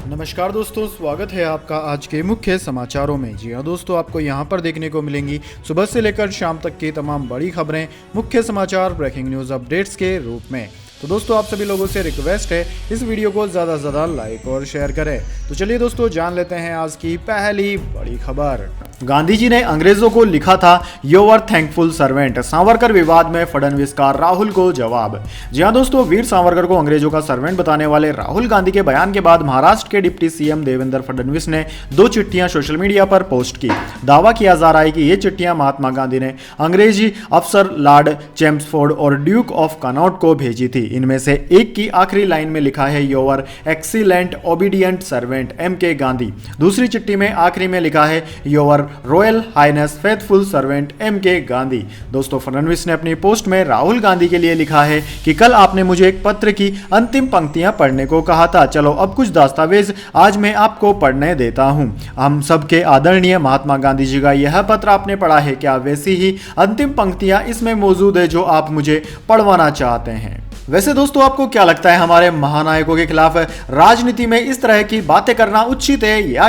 नमस्कार दोस्तों, स्वागत है आपका आज के मुख्य समाचारों में। जी हाँ दोस्तों, आपको यहाँ पर देखने को मिलेंगी सुबह से लेकर शाम तक की तमाम बड़ी खबरें, मुख्य समाचार, ब्रेकिंग न्यूज़ अपडेट्स के रूप में। तो दोस्तों, आप सभी लोगों से रिक्वेस्ट है इस वीडियो को ज़्यादा से ज़्यादा लाइक और शेयर करें। तो चलिए दोस्तों, जान लेते हैं आज की पहली बड़ी खबर। गांधी जी ने अंग्रेजों को लिखा था you are thankful servant. Savarkar विवाद में फडणवीस का राहुल को जवाब। जी हाँ दोस्तों, वीर सावरकर को अंग्रेजों का सर्वेंट बताने वाले राहुल गांधी के बयान के बाद महाराष्ट्र के डिप्टी सीएम देवेंद्र फडणवीस ने 2 चिट्ठियां सोशल मीडिया पर पोस्ट की। दावा किया जा रहा है कि ये चिट्ठियां महात्मा गांधी ने अंग्रेजी अफसर लॉर्ड चेम्सफोर्ड और ड्यूक ऑफ कनॉट को भेजी थी। इनमें से एक की आखिरी लाइन में लिखा है you are excellent obedient servant M K Gandhi. दूसरी चिट्ठी में आखिरी में लिखा है you are royal highness faithful servant M K Gandhi. दोस्तों, फडणवीस ने अपनी पोस्ट में राहुल गांधी के लिए लिखा है कि कल आपने मुझे एक पत्र की अंतिम पंक्तियां पढ़ने को कहा था। चलो अब कुछ दस्तावेज आज मैं आपको पढ़ने देता हूं। हम सबके आदरणीय महात्मा गांधी जी का यह पत्र आपने पढ़ा है। क्या वैसी ही अंतिम पंक्तियां इसमें मौजूद है जो आप मुझे पढ़वाना चाहते हैं? वैसे दोस्तों, आपको क्या लगता है, हमारे महानायकों के खिलाफ राजनीति में इस तरह की बातें करना उचित है या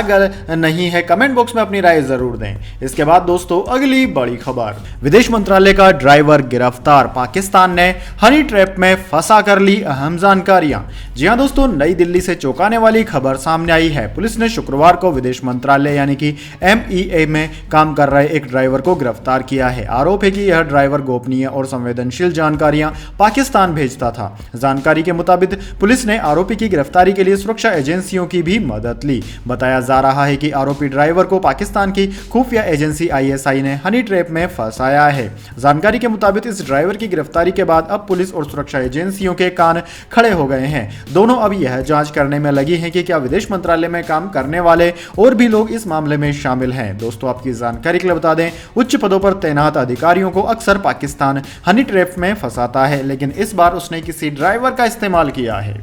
नहीं है? कमेंट बॉक्स में अपनी राय जरूर दें। इसके बाद दोस्तों, अगली बड़ी खबर। विदेश मंत्रालय का ड्राइवर गिरफ्तार। पाकिस्तान ने हनी ट्रैप में फंसा कर ली अहम जानकारियां। जी हां दोस्तों, नई दिल्ली से चौंकाने वाली खबर सामने आई है। पुलिस ने शुक्रवार को विदेश मंत्रालय यानी कि MEA में काम कर रहे एक ड्राइवर को गिरफ्तार किया है। आरोप है कि यह ड्राइवर गोपनीय और संवेदनशील जानकारियां पाकिस्तान भेजता था। जानकारी के मुताबिक पुलिस ने आरोपी की गिरफ्तारी के लिए सुरक्षा एजेंसियों की भी मदद ली। बताया जा रहा है कि आरोपी ड्राइवर को पाकिस्तान की खुफिया एजेंसी ISI ने हनी ट्रैप में फंसाया है। जानकारी के मुताबिक इस ड्राइवर की गिरफ्तारी के बाद अब पुलिस और सुरक्षा एजेंसियों के कान खड़े हो गए हैं। दोनों अब यह जांच करने में लगी हैं कि क्या विदेश मंत्रालय में काम करने वाले और भी लोग इस मामले में शामिल हैं। दोस्तों, आपकी जानकारी के लिए बता दें, उच्च पदों पर तैनात अधिकारियों को अक्सर पाकिस्तान हनी ट्रैप में फंसाता है, लेकिन इस बार उसने किसी ड्राइवर का इस्तेमाल किया है।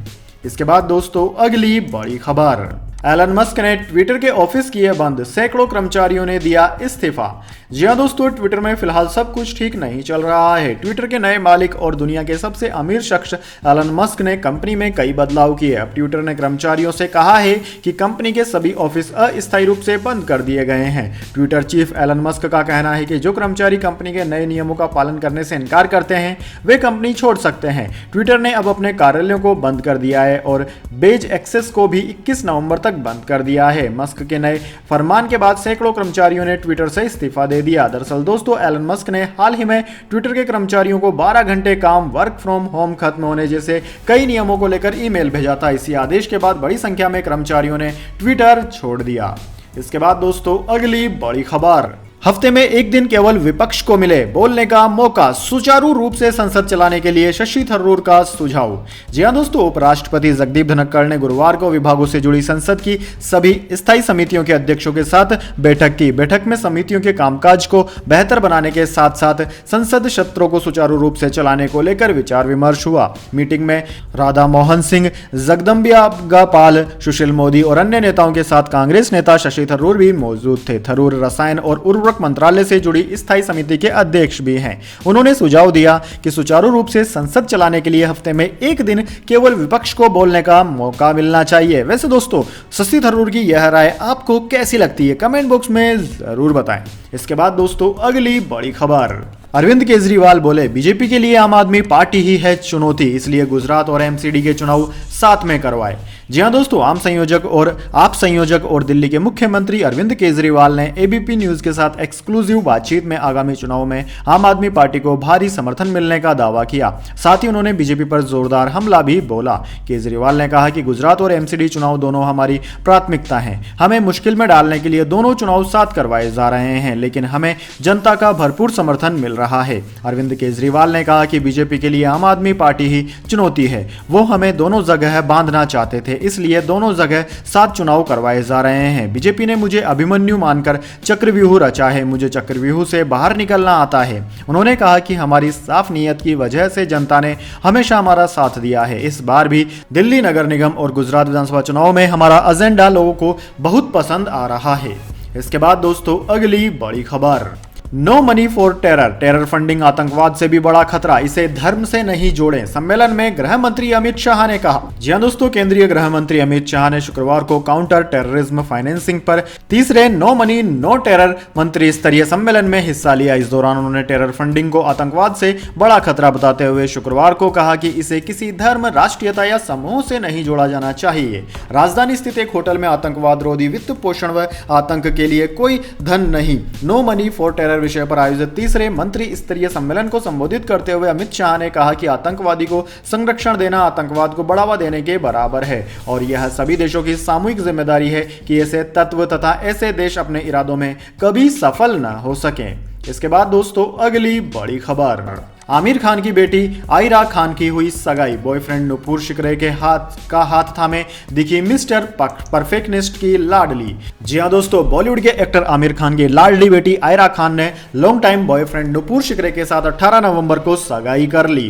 इसके बाद दोस्तों, अगली बड़ी खबर। एलन मस्क ने ट्विटर के ऑफिस किए बंद, सैकड़ों कर्मचारियों ने दिया इस्तीफा। जी हां दोस्तों, ट्विटर में फिलहाल सब कुछ ठीक नहीं चल रहा है। ट्विटर के नए मालिक और दुनिया के सबसे अमीर शख्स एलन मस्क ने कंपनी में कई बदलाव किए। अब ट्विटर ने कर्मचारियों से कहा है कि कंपनी के सभी ऑफिस अस्थायी रूप से बंद कर दिए गए हैं। ट्विटर चीफ एलन मस्क का कहना है कि जो कर्मचारी कंपनी के नए नियमों का पालन करने से इनकार करते हैं वे कंपनी छोड़ सकते हैं। ट्विटर ने अब अपने कार्यालयों को बंद कर दिया है और बेज एक्सेस को भी 21 नवंबर तक बंद कर दिया है। मस्क के नए फरमान के बाद सैकड़ों कर्मचारियों ने ट्विटर से इस्तीफा दे दिया। दरअसल दोस्तों, एलन मस्क ने हाल ही में ट्विटर के कर्मचारियों को 12 घंटे काम, वर्क फ्रॉम होम खत्म होने जैसे कई नियमों को लेकर ईमेल भेजा था। इसी आदेश के बाद बड़ी संख्या में कर्मचारियों ने ट्विटर छोड़ दिया। इसके बाद दोस्तों, अगली बड़ी खबर। हफ्ते में एक दिन केवल विपक्ष को मिले बोलने का मौका, सुचारू रूप से संसद चलाने के लिए शशि थरूर का सुझाव। जी हां दोस्तों, उपराष्ट्रपति जगदीप धनखड़ ने गुरुवार को विभागों से जुड़ी संसद की सभी स्थायी समितियों के अध्यक्षों के साथ बैठक की। बैठक में समितियों के कामकाज को बेहतर बनाने के साथ साथ संसद सत्रों को सुचारू रूप से चलाने को लेकर विचार विमर्श हुआ। मीटिंग में राधा मोहन सिंह, जगदम्बिका पाल, सुशील मोदी और अन्य नेताओं के साथ कांग्रेस नेता शशि थरूर भी मौजूद थे। थरूर रसायन और उर्वरक मंत्रालय से जुड़ी स्थायी समिति के अध्यक्ष भी हैं। उन्होंने सुझाव दिया कि सुचारू रूप से संसद चलाने के लिए हफ्ते में एक दिन केवल विपक्ष को बोलने का मौका मिलना चाहिए। वैसे दोस्तों, शशि थरूर की यह राय आपको कैसी लगती है? कमेंट बॉक्स में जरूर बताएं। इसके बाद दोस्तों, अगली बड़ी खबर। अरविंद केजरीवाल बोले बीजेपी के लिए आम आदमी पार्टी ही है चुनौती, इसलिए गुजरात और MCD के चुनाव साथ में करवाए। जी हां दोस्तों, आप संयोजक और दिल्ली के मुख्यमंत्री अरविंद केजरीवाल ने ABP न्यूज के साथ एक्सक्लूसिव बातचीत में आगामी चुनाव में आम आदमी पार्टी को भारी समर्थन मिलने का दावा किया। साथ ही उन्होंने बीजेपी पर जोरदार हमला भी बोला। केजरीवाल ने कहा कि गुजरात और MCD चुनाव दोनों हमारी प्राथमिकता हैं। हमें मुश्किल में डालने के लिए दोनों चुनाव साथ करवाए जा रहे हैं, लेकिन हमें जनता का भरपूर समर्थन मिल रहा है। अरविंद केजरीवाल ने कहा कि बीजेपी के लिए आम आदमी पार्टी ही चुनौती है। वो हमें दोनों जगह बांधना चाहते थे, इसलिए दोनों जगह साथ चुनाव करवाए जा रहे हैं। बीजेपी ने मुझे अभिमन्यु मानकर चक्रव्यूह रचा है, मुझे चक्रव्यूह से बाहर निकलना आता है। उन्होंने कहा कि हमारी साफ नीयत की वजह से जनता ने हमेशा हमारा साथ दिया है। इस बार भी दिल्ली नगर निगम और गुजरात विधानसभा चुनाव में हमारा एजेंडा लोगों को बहुत पसंद आ रहा है। इसके बाद दोस्तों, अगली बड़ी खबर। No money for terror, terror funding आतंकवाद से भी बड़ा खतरा, इसे धर्म से नहीं जोड़ें, सम्मेलन में गृह मंत्री अमित शाह ने कहा। जी हां दोस्तों, केंद्रीय गृह मंत्री अमित शाह ने शुक्रवार को काउंटर टेररिज्म फाइनेंसिंग पर तीसरे नो मनी नो टेरर मंत्री स्तरीय सम्मेलन में हिस्सा लिया। इस दौरान उन्होंने टेरर फंडिंग को आतंकवाद से बड़ा खतरा बताते हुए शुक्रवार को कहा कि इसे किसी धर्म, राष्ट्रीयता या समूह से नहीं जोड़ा जाना चाहिए। राजधानी स्थित एक होटल में आतंकवाद रोधी वित्त पोषण व आतंक के लिए कोई धन नहीं, नो मनी फॉर टेरर विषय पर आयोजित तीसरे मंत्री स्तरीय सम्मेलन को संबोधित करते हुए अमित शाह ने कहा कि आतंकवादी को संरक्षण देना आतंकवाद को बढ़ावा देने के बराबर है और यह सभी देशों की सामूहिक जिम्मेदारी है कि ऐसे तत्व तथा ऐसे देश अपने इरादों में कभी सफल न हो सकें। इसके बाद दोस्तों अगली बड़ी खबर, आमिर खान की बेटी आयरा खान की हुई सगाई, बॉयफ्रेंड नुपुर शिकरे के हाथ थामे दिखी मिस्टर परफेक्शनिस्ट की लाडली। जी हां दोस्तों, बॉलीवुड के एक्टर आमिर खान की लाडली बेटी आयरा खान ने लॉन्ग टाइम बॉयफ्रेंड नुपुर शिकरे के साथ 18 नवंबर को सगाई कर ली।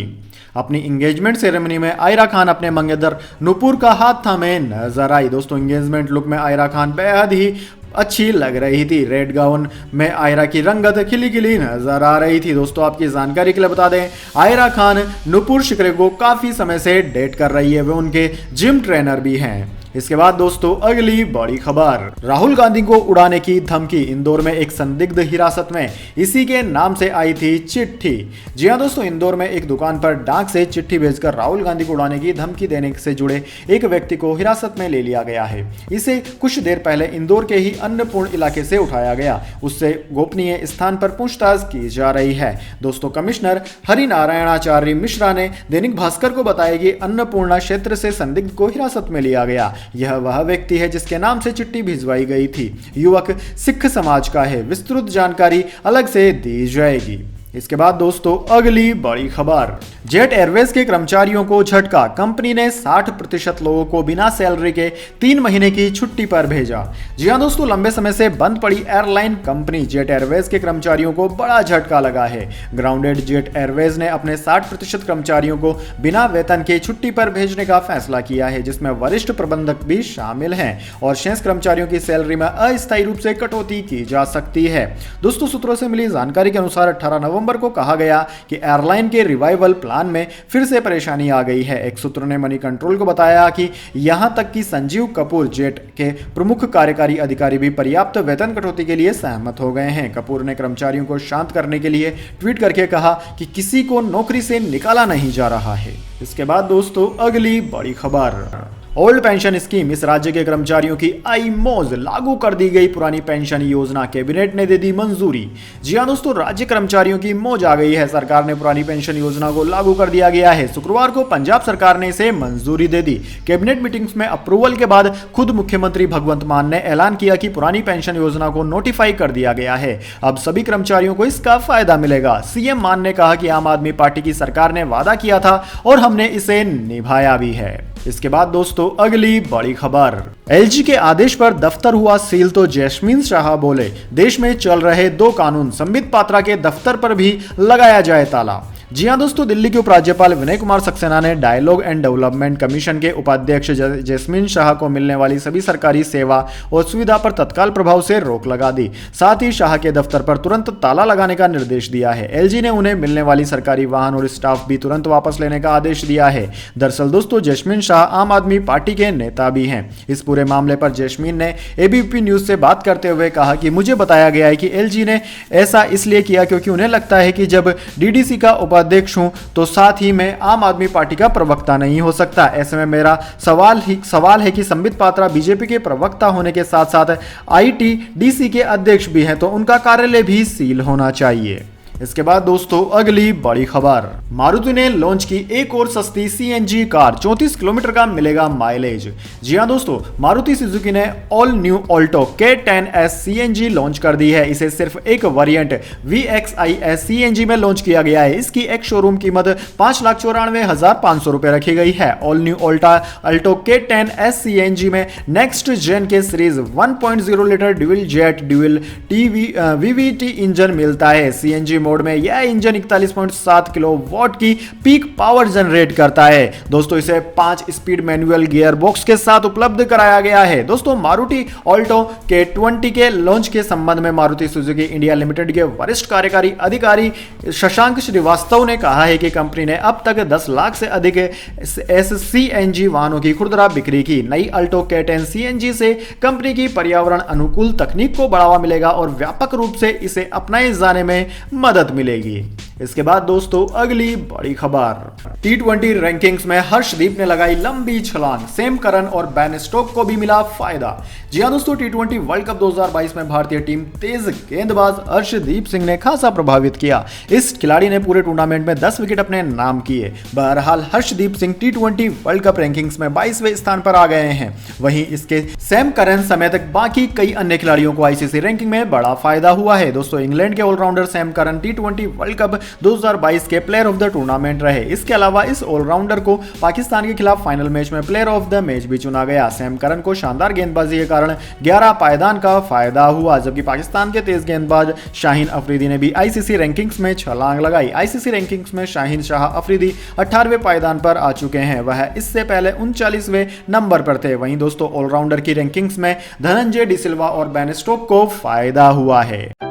अपनी एंगेजमेंट सेरेमनी में आयरा खान अपने मंगेतर नुपुर का हाथ थामे नजर आई। दोस्तों, एंगेजमेंट लुक में आयरा खान बेहद ही अच्छी लग रही थी। रेड गाउन में आयरा की रंगत खिली खिली नजर आ रही थी। दोस्तों, आपकी जानकारी के लिए बता दें, आयरा खान नुपुर शिकरे को काफी समय से डेट कर रही है, वे उनके जिम ट्रेनर भी हैं। इसके बाद दोस्तों अगली बड़ी खबर, राहुल गांधी को उड़ाने की धमकी, इंदौर में एक संदिग्ध हिरासत में, इसी के नाम से आई थी चिट्ठी। जी हां दोस्तों, इंदौर में एक दुकान पर डाक से चिट्ठी भेजकर राहुल गांधी को उड़ाने की धमकी देने से जुड़े एक व्यक्ति को हिरासत में ले लिया गया है। इसे कुछ देर पहले इंदौर के ही अन्नपूर्ण इलाके से उठाया गया, उससे गोपनीय स्थान पर पूछताछ की जा रही है। दोस्तों, कमिश्नर हरिनारायणाचार्य मिश्रा ने दैनिक भास्कर को बताया कि अन्नपूर्णा क्षेत्र से संदिग्ध को हिरासत में लिया गया। यह वह व्यक्ति है जिसके नाम से चिट्ठी भिजवाई गई थी। युवक सिख समाज का है, विस्तृत जानकारी अलग से दी जाएगी। इसके बाद दोस्तों अगली बड़ी खबर, जेट एयरवेज के कर्मचारियों को झटका, कंपनी ने 60% लोगों को बिना सैलरी के 3 महीने की छुट्टी पर भेजा। जी हां दोस्तों, लंबे समय से बंद पड़ी एयरलाइन कंपनी जेट एयरवेज के कर्मचारियों को बड़ा झटका लगा है। ग्राउंडेड जेट एयरवेज ने अपने 60% कर्मचारियों को बिना वेतन के छुट्टी पर भेजने का फैसला किया है, जिसमें वरिष्ठ प्रबंधक भी शामिल हैं और शेष कर्मचारियों की सैलरी में अस्थायी रूप से कटौती की जा सकती है। दोस्तों, सूत्रों से मिली जानकारी के अनुसार 18 नवंबर को कहा गया कि एयरलाइन के रिवाइवल प्लान में फिर से परेशानी आ गई है। एक सूत्र ने मनी कंट्रोल को बताया कि यहां तक कि संजीव कपूर, जेट के प्रमुख कार्यकारी अधिकारी, भी पर्याप्त वेतन कटौती के लिए सहमत हो गए हैं। कपूर ने कर्मचारियों को शांत करने के लिए ट्वीट करके कहा कि किसी को नौकरी से निकाला नहीं जा रहा है। इसके बाद दोस्तों अगली बड़ी खबर, ओल्ड पेंशन स्कीम, इस राज्य के कर्मचारियों की आई मौज, लागू कर दी गई पुरानी पेंशन योजना, कैबिनेट ने दे दी मंजूरी। जी हां दोस्तों, राज्य कर्मचारियों की मौज आ गई है, सरकार ने पुरानी पेंशन योजना को लागू कर दिया गया है। शुक्रवार को पंजाब सरकार ने इसे मंजूरी दे दी। कैबिनेट मीटिंग्स में अप्रूवल के बाद खुद मुख्यमंत्री भगवंत मान ने ऐलान किया कि पुरानी पेंशन योजना को नोटिफाई कर दिया गया है। अब सभी कर्मचारियों को इसका फायदा मिलेगा। सीएम मान ने कहा कि आम आदमी पार्टी की सरकार ने वादा किया था और हमने इसे निभाया भी है। इसके बाद दोस्तों अगली बड़ी खबर, एलजी के आदेश पर दफ्तर हुआ सील तो जैस्मीन शाह बोले, देश में चल रहे 2 कानून, संबित पात्रा के दफ्तर पर भी लगाया जाए ताला। जी हां दोस्तों, दिल्ली के उपराज्यपाल विनय कुमार सक्सेना ने डायलॉग एंड डेवलपमेंट कमीशन के उपाध्यक्ष जैस्मीन शाह को मिलने वाली सभी सरकारी सेवा और सुविधा पर तत्काल प्रभाव से रोक लगा दी। साथ ही शाह के दफ्तर पर तुरंत ताला लगाने का निर्देश दिया है। एलजी ने उन्हें मिलने वाली सरकारी वाहन और स्टाफ भी तुरंत वापस लेने का आदेश दिया है। दरअसल दोस्तों, जैस्मीन शाह आम आदमी पार्टी के नेता भी हैं। इस पूरे मामले पर जैस्मीन ने एबीपी न्यूज से बात करते हुए कहा कि मुझे बताया गया है कि एलजी ने ऐसा इसलिए किया क्योंकि उन्हें लगता है कि जब डीडीसी का अध्यक्ष हूं तो साथ ही मैं आम आदमी पार्टी का प्रवक्ता नहीं हो सकता। ऐसे में मेरा सवाल है कि संबित पात्रा बीजेपी के प्रवक्ता होने के साथ साथ आईटीडीसी के अध्यक्ष भी हैं, तो उनका कार्यालय भी सील होना चाहिए। इसके बाद दोस्तों अगली बड़ी खबर, मारुति ने लॉन्च की एक और सस्ती सीएनजी कार, 34 किलोमीटर का मिलेगा माइलेज। जी हां दोस्तों, मारुति सुजुकी ने all new Alto K10S CNG launch कर दी है। इसे सिर्फ एक वेरिएंट VXIS सीएनजी में लॉन्च किया गया है। इसकी एक शोरूम कीमत 5,94,500 रुपए रखी गई है। All new Alto K10S CNG में नेक्स्ट जेन के series 1.0 litre dual jet dual VVT engine मिलता है। सीएनजी मोड में यह इंजन 41.7 किलोवाट की पीक पावर जनरेट करता है। दोस्तों इसे 5 स्पीड मैनुअल गियर बॉक्स के साथ उपलब्ध कराया गया है। दोस्तों मारुति ऑल्टो K20 के लॉन्च के संबंध में मारुति सुजुकी इंडिया लिमिटेड के वरिष्ठ कार्यकारी अधिकारी शशांक श्रीवास्तव ने कहा है कि कंपनी ने अब तक 10 लाख से अधिक SCNG वाहनों की खुदरा बिक्री की। नई अल्टो K10 CNG से कंपनी की पर्यावरण अनुकूल तकनीक को बढ़ावा मिलेगा और व्यापक रूप से इसे अपनाए जाने में मदद मिलेगी। इसके बाद दोस्तों अगली बड़ी खबर, T20 रैंकिंग्स में हर्षदीप ने लगाई लंबी छलांग, सैम करन और बेन स्टोक्स को भी मिला फायदा। जी हां दोस्तों, T20 वर्ल्ड कप 2022 में भारतीय टीम तेज गेंदबाज हर्षदीप सिंह ने खासा प्रभावित किया। इस खिलाड़ी ने पूरे टूर्नामेंट में 10 विकेट अपने नाम किए। बहरहाल Harshdeep Singh T20 world cup rankings में 22वें स्थान पर आ गए हैं। वहीं इसके सैम करन समेत बाकी कई अन्य खिलाड़ियों को ICC रैंकिंग में बड़ा फायदा हुआ है। दोस्तों इंग्लैंड के allrounder Sam Curran T20 world cup 2022 के प्लेयर ऑफ द टूर्नामेंट रहे। इसके अलावा इस ऑलराउंडर को पाकिस्तान के खिलाफ फाइनल मैच में प्लेयर ऑफ द मैच भी चुना गया। सैम करन को शानदार गेंदबाजी के कारण 11 पायदान का फायदा हुआ, जबकि पाकिस्तान के तेज गेंदबाज शाहीन अफरीदी ने भी ICC रैंकिंग्स में छलांग लगाई। ICC रैंकिंग्स में शाहीन शाह अफरीदी 18वें पायदान पर आ चुके हैं। वह इससे पहले 39वें नंबर पर थे। वहीं दोस्तों ऑलराउंडर की रैंकिंग्स में धनंजय डिसिल्वा और बेन स्टोक्स को फायदा हुआ है।